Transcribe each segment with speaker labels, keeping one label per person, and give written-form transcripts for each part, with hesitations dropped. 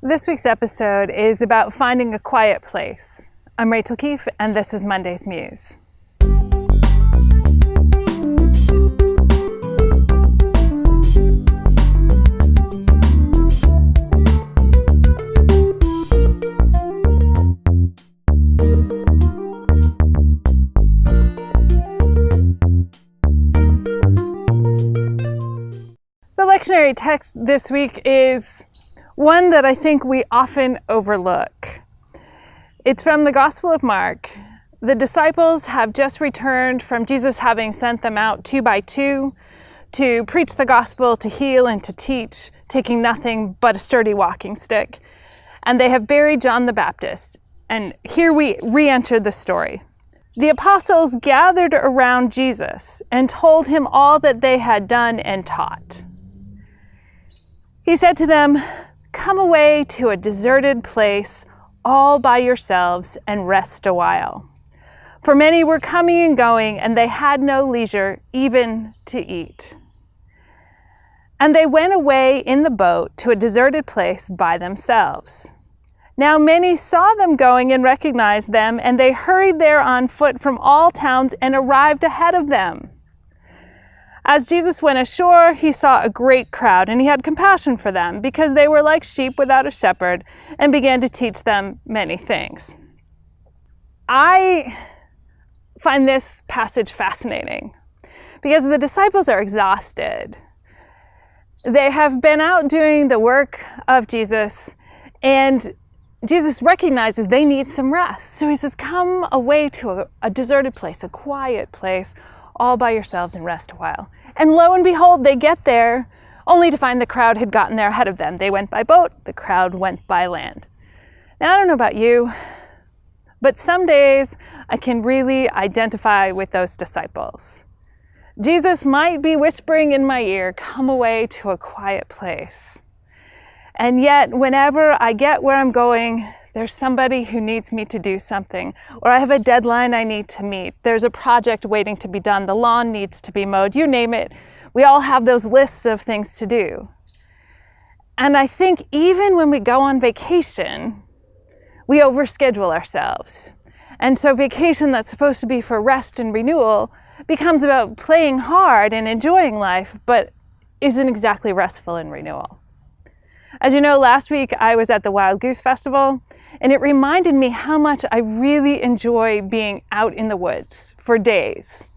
Speaker 1: This week's episode is about finding a quiet place. I'm Rachael Keefe, and this is Monday's Muse. The lectionary text this week is one that I think we often overlook. It's from the Gospel of Mark. The disciples have just returned from Jesus having sent them out 2 by 2 to preach the gospel, to heal, and to teach, taking nothing but a sturdy walking stick. And they have buried John the Baptist. And here we re-enter the story. The apostles gathered around Jesus and told him all that they had done and taught. He said to them, "Come away to a deserted place all by yourselves and rest a while." For many were coming and going, and they had no leisure even to eat. And they went away in the boat to a deserted place by themselves. Now many saw them going and recognized them, and they hurried there on foot from all towns and arrived ahead of them. As Jesus went ashore, he saw a great crowd, and he had compassion for them because they were like sheep without a shepherd, and began to teach them many things. I find this passage fascinating because the disciples are exhausted. They have been out doing the work of Jesus, and Jesus recognizes they need some rest. So he says, come away to a deserted place, a quiet place, all by yourselves and rest a while. And lo and behold, they get there only to find the crowd had gotten there ahead of them. They went by boat, the crowd went by land. Now, I don't know about you, but some days I can really identify with those disciples. Jesus might be whispering in my ear, come away to a quiet place. And yet, whenever I get where I'm going, there's somebody who needs me to do something, or I have a deadline I need to meet. There's a project waiting to be done. The lawn needs to be mowed. You name it. We all have those lists of things to do. And I think even when we go on vacation, we overschedule ourselves. And so vacation that's supposed to be for rest and renewal becomes about playing hard and enjoying life, but isn't exactly restful and renewal. As you know, last week I was at the Wild Goose Festival, and it reminded me how much I really enjoy being out in the woods for days.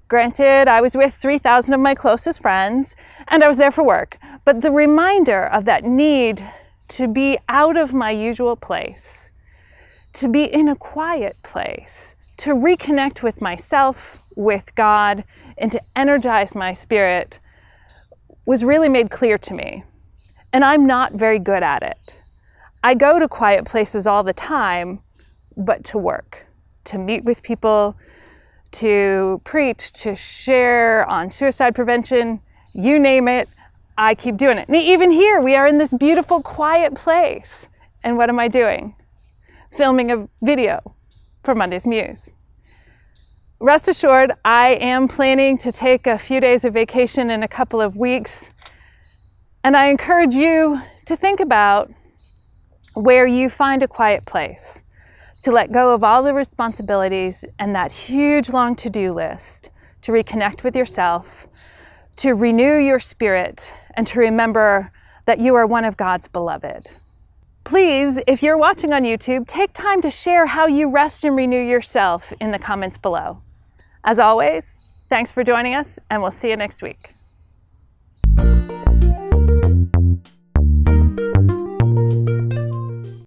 Speaker 1: Granted, I was with 3,000 of my closest friends, and I was there for work, but the reminder of that need to be out of my usual place, to be in a quiet place, to reconnect with myself, with God, and to energize my spirit was really made clear to me. And I'm not very good at it. I go to quiet places all the time, but to work, to meet with people, to preach, to share on suicide prevention, you name it, I keep doing it. And even here, we are in this beautiful, quiet place. And what am I doing? Filming a video for Monday's Muse. Rest assured, I am planning to take a few days of vacation in a couple of weeks. And I encourage you to think about where you find a quiet place, to let go of all the responsibilities and that huge long to-do list, to reconnect with yourself, to renew your spirit, and to remember that you are one of God's beloved. Please, if you're watching on YouTube, take time to share how you rest and renew yourself in the comments below. As always, thanks for joining us, and we'll see you next week.